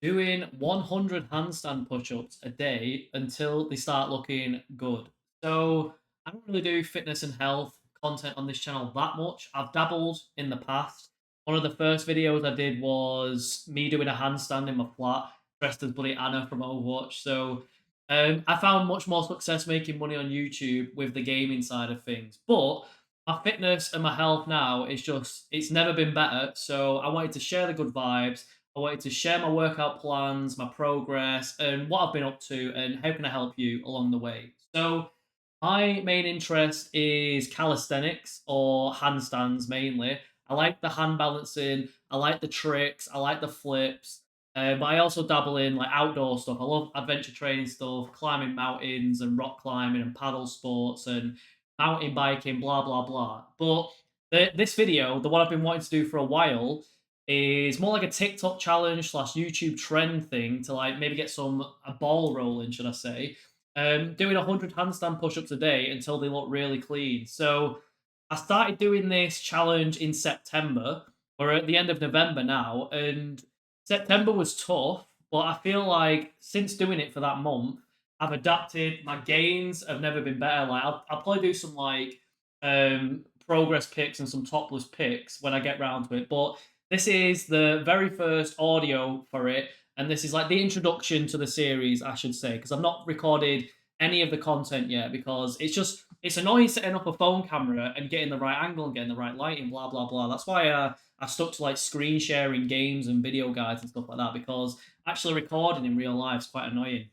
doing 100 handstand push-ups a day until they start looking good. So I don't really do fitness and health content on this channel that much. I've dabbled in the past. One of the first videos I did was me doing a handstand in my flat, dressed as Bloody Anna from Overwatch. So I found much more success making money on YouTube with the gaming side of things. But my fitness and my health now is just, it's never been better. So I wanted to share the good vibes. I wanted to share my workout plans, my progress, and what I've been up to, and how can I help you along the way. So, my main interest is calisthenics or handstands mainly. I like the hand balancing, I like the tricks, I like the flips, but I also dabble in like outdoor stuff. I love adventure training stuff, climbing mountains and rock climbing and paddle sports and mountain biking, blah blah blah. But this video, the one I've been wanting to do for a while, is more like a TikTok challenge slash YouTube trend thing to like maybe get a ball rolling, should I say? Doing 100 handstand push-ups a day until they look really clean. So I started doing this challenge in September. We're at the end of November now, and September was tough, but I feel like since doing it for that month, I've adapted. My gains have never been better. Like I'll probably do some like progress pics and some topless pics when I get round to it. But this is the very first audio for it, and this is like the introduction to the series, I should say, because I've not recorded any of the content yet because it's annoying setting up a phone camera and getting the right angle and getting the right lighting, blah blah blah. That's why I stuck to like screen sharing games and video guides and stuff like that because actually recording in real life is quite annoying.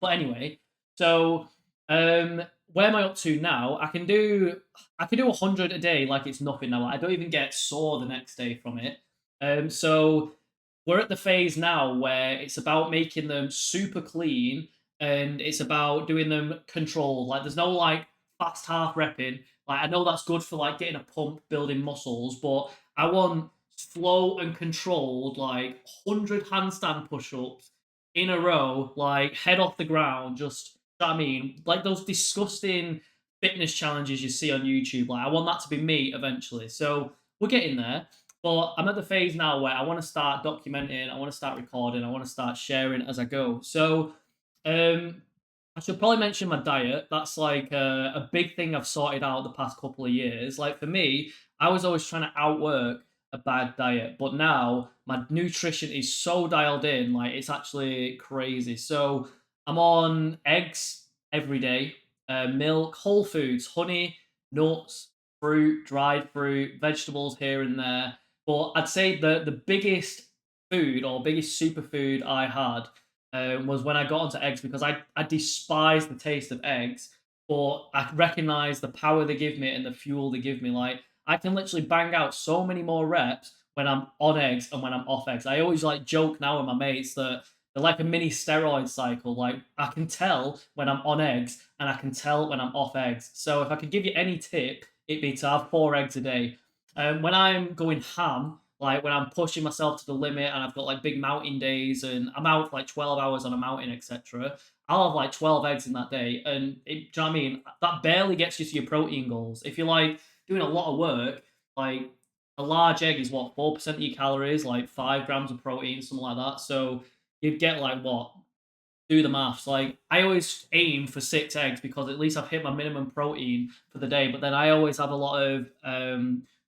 But anyway, so where am I up to now? I can do 100 a day like it's nothing now. I don't even get sore the next day from it. So we're at the phase now where it's about making them super clean and it's about doing them controlled. Like there's no like fast half repping. Like I know that's good for like getting a pump, building muscles, but I want slow and controlled, like 100 handstand push-ups in a row, like head off the ground, just you know what I mean, like those disgusting fitness challenges you see on YouTube. Like I want that to be me eventually. So we're getting there. But I'm at the phase now where I want to start documenting, I want to start recording, I want to start sharing as I go. So um I should probably mention my diet. That's like a big thing I've sorted out the past couple of years. Like for me, I was always trying to outwork a bad diet, but now my nutrition is so dialed in, like it's actually crazy. So I'm on eggs every day, milk, whole foods, honey, nuts, fruit, dried fruit, vegetables here and there. But I'd say the biggest food or biggest superfood I had was when I got onto eggs because I despise the taste of eggs, but I recognize the power they give me and the fuel they give me. Like I can literally bang out so many more reps when I'm on eggs and when I'm off eggs. I always like joke now with my mates that they're like a mini steroid cycle. Like I can tell when I'm on eggs and I can tell when I'm off eggs. So if I could give you any tip, it'd be to have 4 eggs a day. When I'm going ham, like when I'm pushing myself to the limit and I've got like big mountain days and I'm out for like 12 hours on a mountain, etc., I'll have like 12 eggs in that day. And do you know what I mean? That barely gets you to your protein goals. If you're like doing a lot of work, like a large egg is what, 4% of your calories, like 5 grams of protein, something like that. So you'd get like what? Do the maths. Like I always aim for 6 eggs because at least I've hit my minimum protein for the day. But then I always have a lot of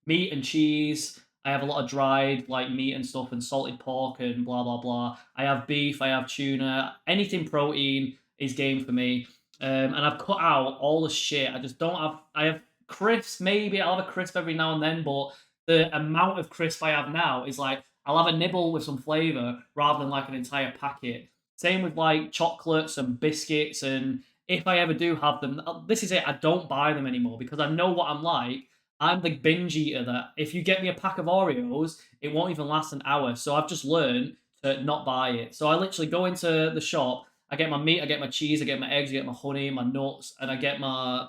meat and cheese. I have a lot of dried like meat and stuff and salted pork and blah blah blah. I have beef. I have tuna. Anything protein is game for me. And I've cut out all the shit. I just don't have. I have crisps. Maybe I'll have a crisp every now and then, but the amount of crisp I have now is like I'll have a nibble with some flavor rather than like an entire packet. Same with like chocolates and biscuits. And if I ever do have them, this is it. I don't buy them anymore because I know what I'm like. I'm the binge eater that if you get me a pack of Oreos, it won't even last an hour. So I've just learned to not buy it. So I literally go into the shop, I get my meat, I get my cheese, I get my eggs, I get my honey, my nuts, and I get my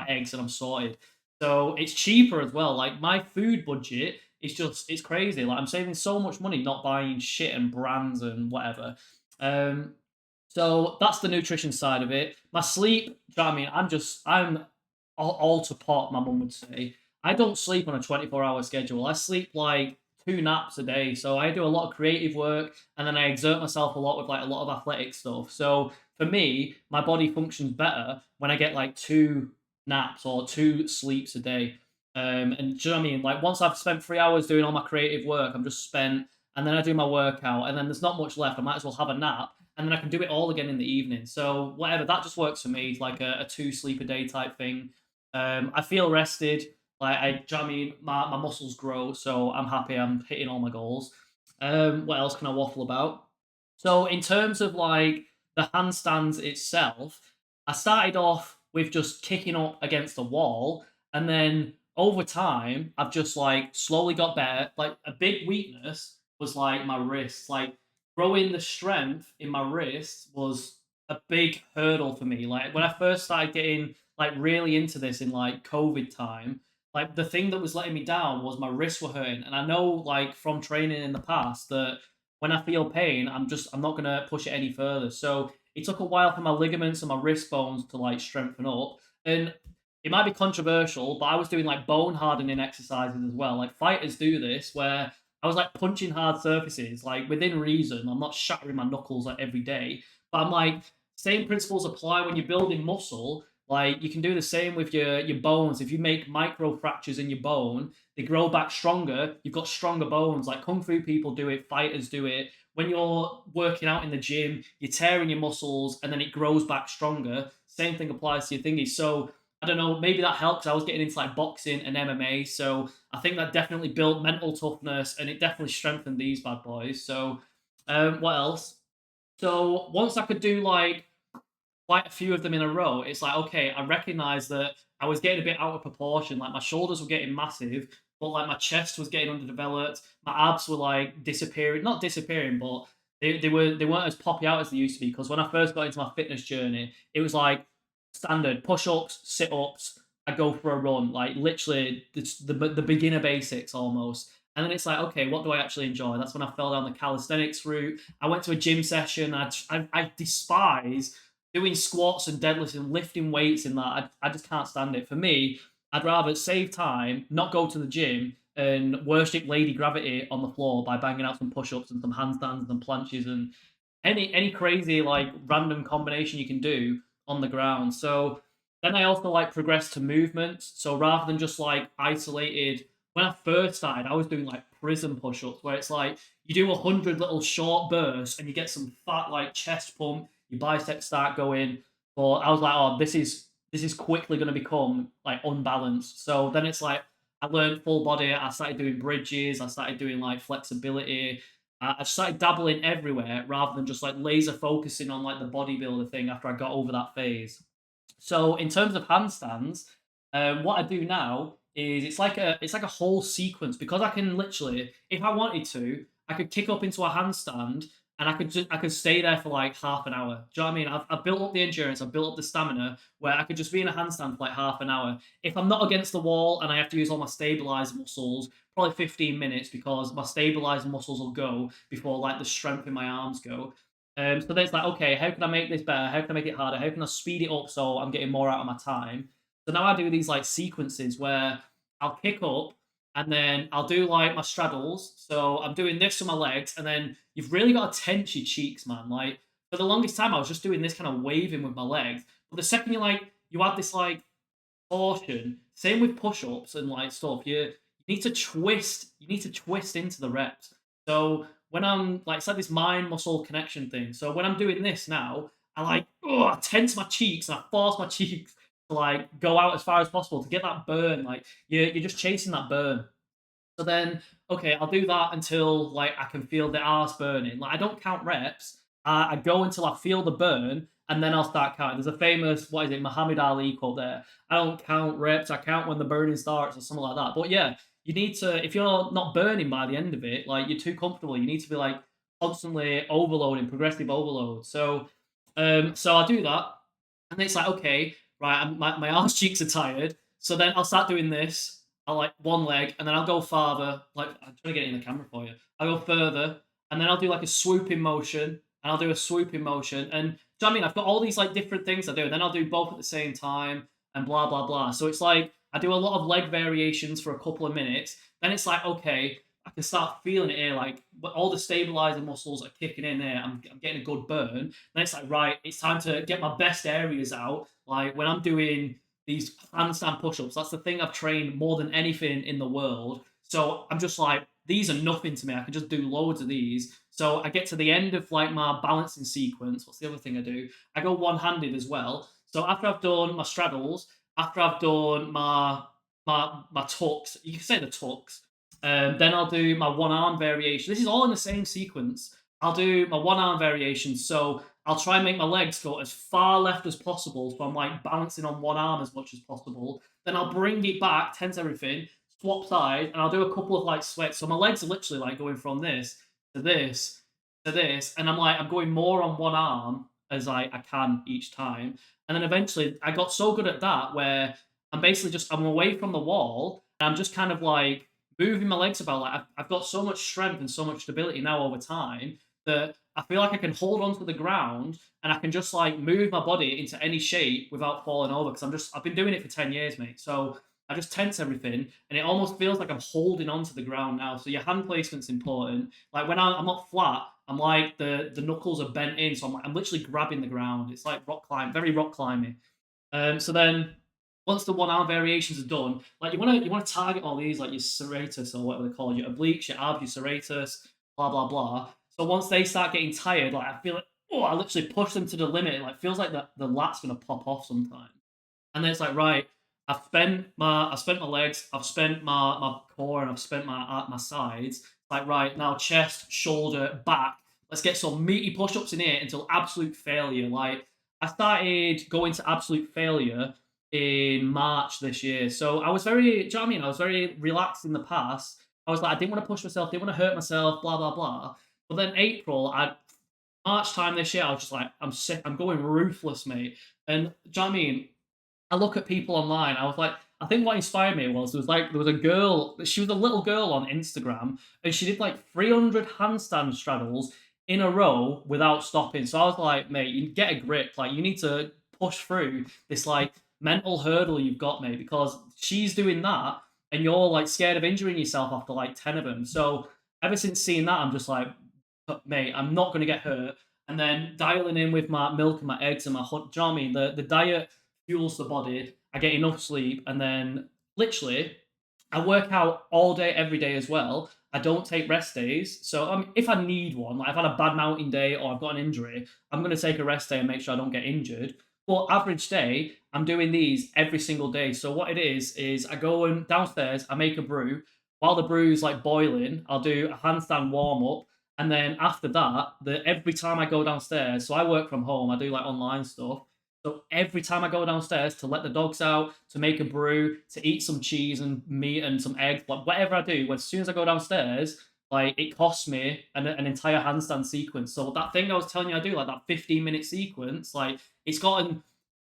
eggs, and I'm sorted. So it's cheaper as well. Like my food budget is just it's crazy. Like I'm saving so much money not buying shit and brands and whatever. Um, so that's the nutrition side of it. My sleep, do you know what I mean? I'm all to pot, my mum would say. I don't sleep on a 24-hour schedule. I sleep like 2 naps a day. So I do a lot of creative work, and then I exert myself a lot with like a lot of athletic stuff. So for me, my body functions better when I get like 2 naps or 2 sleeps a day. And do you know what I mean? Like once I've spent 3 hours doing all my creative work, I'm just spent, and then I do my workout, and then there's not much left. I might as well have a nap, and then I can do it all again in the evening. So whatever, that just works for me, like a 2 sleep a day type thing. I feel rested. Like do you know what I mean? My muscles grow, so I'm happy. I'm hitting all my goals. What else can I waffle about? So in terms of like the handstands itself, I started off with just kicking up against the wall, and then over time, I've just like slowly got better. Like a big weakness was like my wrists. Like growing the strength in my wrists was a big hurdle for me. Like when I first started getting like really into this in like COVID time, like the thing that was letting me down was my wrists were hurting. And I know like from training in the past that when I feel pain, I'm not gonna push it any further. So it took a while for my ligaments and my wrist bones to like strengthen up. And it might be controversial, but I was doing like bone hardening exercises as well. Like fighters do this where I was like punching hard surfaces, like within reason. I'm not shattering my knuckles like every day, but I'm like, same principles apply when you're building muscle. Like you can do the same with your bones. If you make micro fractures in your bone, they grow back stronger. You've got stronger bones. Like kung fu people do it, fighters do it. When you're working out in the gym, you're tearing your muscles, and then it grows back stronger. Same thing applies to your thingy. So I don't know, maybe that helps. I was getting into like boxing and MMA, so I think that definitely built mental toughness, and it definitely strengthened these bad boys. So, what else? So once I could do like quite a few of them in a row, it's like, okay, I recognize that I was getting a bit out of proportion. Like my shoulders were getting massive, but like my chest was getting underdeveloped. My abs were like disappearing, not disappearing, but they weren't as poppy out as they used to be. Because when I first got into my fitness journey, it was like standard push-ups, sit-ups. I go for a run, like literally the beginner basics almost. And then it's like, okay, what do I actually enjoy? That's when I fell down the calisthenics route. I went to a gym session. I despise doing squats and deadlifts and lifting weights in that. I just can't stand it. For me, I'd rather save time, not go to the gym, and worship Lady Gravity on the floor by banging out some push-ups and some handstands and planches and any crazy like random combination you can do on the ground. So then I also like progressed to movements. So rather than just like isolated, when I first started, I was doing like prison push-ups where it's like you do 100 little short bursts and you get some fat like chest pump, your biceps start going. But I was like, oh, this is quickly going to become like unbalanced. So then it's like I learned full body. I started doing bridges. I started doing like flexibility. I started dabbling everywhere rather than just like laser focusing on like the bodybuilder thing after I got over that phase. So in terms of handstands, what I do now is it's like a whole sequence because I can literally, if I wanted to, I could kick up into a handstand and I could stay there for like half an hour. Do you know what I mean? I've built up the endurance, I've built up the stamina where I could just be in a handstand for like half an hour. If I'm not against the wall and I have to use all my stabilizer muscles, probably 15 minutes because my stabilizer muscles will go before like the strength in my arms go. So then it's like, okay, how can I make this better? How can I make it harder? How can I speed it up so I'm getting more out of my time? So now I do these like sequences where I'll kick up and then I'll do like my straddles. So I'm doing this to my legs, and then you've really got to tense your cheeks, man. Like for the longest time, I was just doing this kind of waving with my legs. But the second you add this like torsion, same with push-ups and like stuff, you need to twist into the reps. So when I'm like it's like this mind muscle connection thing. So when I'm doing this now, I tense my cheeks and I force my cheeks to like go out as far as possible to get that burn. Like you're just chasing that burn. So then, okay, I'll do that until like I can feel the arse burning. Like I don't count reps. I go until I feel the burn, and then I'll start counting. There's a famous what is it, Muhammad Ali quote there. I don't count reps. I count when the burning starts or something like that. But yeah, you need to. If you're not burning by the end of it, like you're too comfortable, you need to be like constantly overloading, progressive overload. So I do that, and it's like, okay, right, my arse cheeks are tired. So then I'll start doing this. I'll like one leg, and then I'll go farther. Like I'm trying to get it in the camera for you. I'll go further, and then I'll do like a swooping motion, and I'll do a swooping motion. And do you know what I mean? I've got all these like different things I do, and then I'll do both at the same time, and blah blah blah. So it's like I do a lot of leg variations for a couple of minutes. Then it's like, okay, I can start feeling it here, like all the stabilizer muscles are kicking in there. I'm getting a good burn. Then it's like, right, it's time to get my best areas out. Like when I'm doing these handstand push-ups, that's the thing I've trained more than anything in the world. So I'm just like, these are nothing to me. I can just do loads of these. So I get to the end of like my balancing sequence. What's the other thing I do? I go one-handed as well. So after I've done my straddles, after I've done my tucks, you can say the tucks. Then I'll do my one arm variation. This is all in the same sequence. I'll do my one arm variation. So I'll try and make my legs go as far left as possible. So I'm like balancing on one arm as much as possible. Then I'll bring it back, tense everything, swap side, and I'll do a couple of like sweats. So my legs are literally like going from this to this to this. And I'm going more on one arm as I can each time. And then eventually I got so good at that where I'm away from the wall and I'm just kind of like moving my legs about. Like I've got so much strength and so much stability now over time that I feel like I can hold onto the ground and I can just like move my body into any shape without falling over because I've been doing it for 10 years, mate. So I just tense everything and it almost feels like I'm holding onto the ground now. So your hand placement's important. Like when I'm not flat, I'm like the knuckles are bent in, so I'm literally grabbing the ground. It's like very rock climbing. So then once the one arm variations are done, like you wanna target all these like your serratus or whatever they call it, your obliques, your abs, your serratus, blah blah blah. So once they start getting tired, like I feel like oh, I literally push them to the limit. It like feels like the lat's gonna pop off sometimes. And then it's like, right, I've spent my legs, I've spent my core, and I've spent my sides. Like, right, now chest, shoulder, back. Let's get some meaty push-ups in here until absolute failure. Like, I started going to absolute failure in March this year. So I was very, do you know what I mean? I was very relaxed in the past. I was like, I didn't want to push myself, didn't want to hurt myself, blah, blah, blah. But then March time this year, I was just like, I'm sick, I'm going ruthless, mate. And do you know what I mean? I look at people online. I was like, I think what inspired me was there was a girl. She was a little girl on Instagram, and she did like 300 handstand straddles in a row without stopping. So I was like, mate, you get a grip. Like you need to push through this like mental hurdle you've got, mate, because she's doing that, and you're like scared of injuring yourself after like 10 of them. So ever since seeing that, I'm just like, mate, I'm not going to get hurt. And then dialing in with my milk and my eggs and my do you know what I mean? The diet fuels the body. I get enough sleep, and then literally, I work out all day, every day as well. I don't take rest days. So if I need one, like I've had a bad mountain day or I've got an injury, I'm going to take a rest day and make sure I don't get injured. But average day, I'm doing these every single day. So what it is I go downstairs, I make a brew. While the brew's like boiling, I'll do a handstand warm up. And then after that, every time I go downstairs, so I work from home, I do like online stuff. So every time I go downstairs to let the dogs out, to make a brew, to eat some cheese and meat and some eggs, like whatever I do, as soon as I go downstairs, like it costs me an entire handstand sequence. So that thing I was telling you I do, like that 15-minute sequence, like it's gotten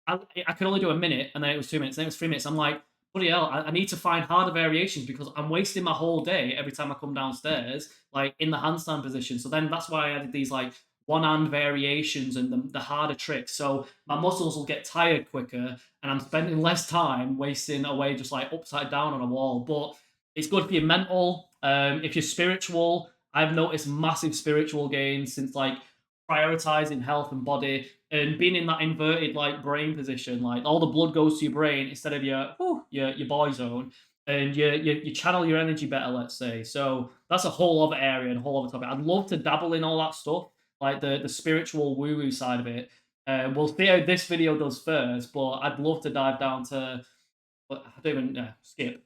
I could only do a minute, and then it was 2 minutes, then it was 3 minutes. I'm like, bloody hell, I need to find harder variations because I'm wasting my whole day every time I come downstairs, like in the handstand position. So then that's why I added these like one hand variations and the harder tricks. So my muscles will get tired quicker, and I'm spending less time wasting away just like upside down on a wall. But it's good for your mental. If you're spiritual, I've noticed massive spiritual gains since like prioritizing health and body and being in that inverted like brain position, like all the blood goes to your brain instead of your boy zone, and you channel your energy better. Let's say so. That's a whole other area and a whole other topic. I'd love to dabble in all that stuff, like the spiritual woo woo side of it. We'll see how this video does first, but I'd love to dive down to. I don't even skip.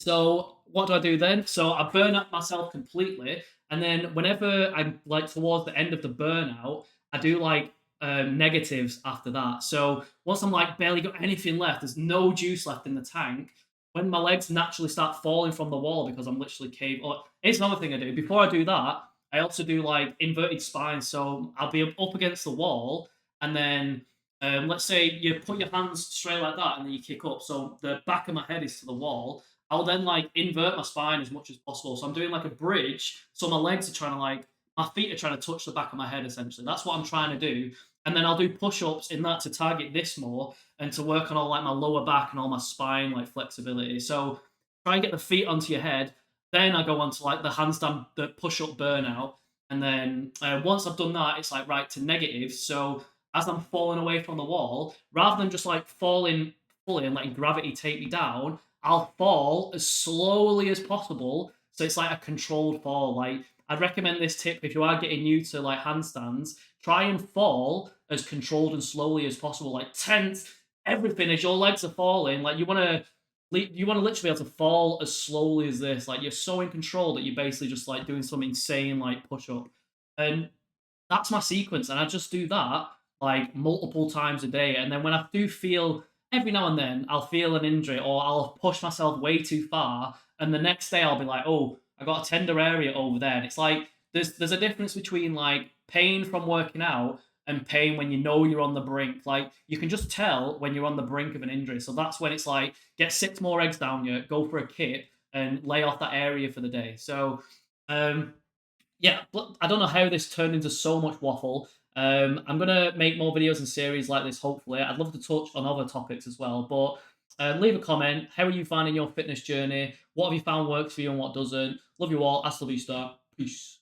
So what do I do then? So I burn up myself completely, and then whenever I'm like towards the end of the burnout, I do like negatives after that. So once I'm like barely got anything left, there's no juice left in the tank. When my legs naturally start falling from the wall because I'm literally caved. Or it's another thing I do. Before I do that, I also do like inverted spine. So I'll be up against the wall, and then let's say you put your hands straight like that, and then you kick up. So the back of my head is to the wall. I'll then like invert my spine as much as possible. So I'm doing like a bridge. So my legs are trying to like my feet are trying to touch the back of my head essentially. That's what I'm trying to do. And then I'll do push-ups in that to target this more and to work on all like my lower back and all my spine like flexibility. So try and get the feet onto your head. Then I go on to like the handstand, the push up burnout. And then once I've done that, it's like right to negative. So as I'm falling away from the wall, rather than just like falling fully and letting gravity take me down, I'll fall as slowly as possible. So it's like a controlled fall. Like I'd recommend this tip if you are getting new to like handstands, try and fall as controlled and slowly as possible. Like tense, everything as your legs are falling. Like you want to literally be able to fall as slowly as this. Like you're so in control that you're basically just like doing some insane like push up. And that's my sequence, and I just do that like multiple times a day. And then when I do feel every now and then I'll feel an injury or I'll push myself way too far, and the next day I'll be like, oh, I got a tender area over there. And it's like there's a difference between like pain from working out and pain when you know you're on the brink. Like you can just tell when you're on the brink of an injury. So that's when it's like get 6 more eggs down you, go for a kit, and lay off that area for the day. So um, yeah, but I don't know how this turned into so much waffle. I'm gonna make more videos and series like this. Hopefully, I'd love to touch on other topics as well. But leave a comment. How are you finding your fitness journey? What have you found works for you and what doesn't? Love you all. Hasta la vista. Peace.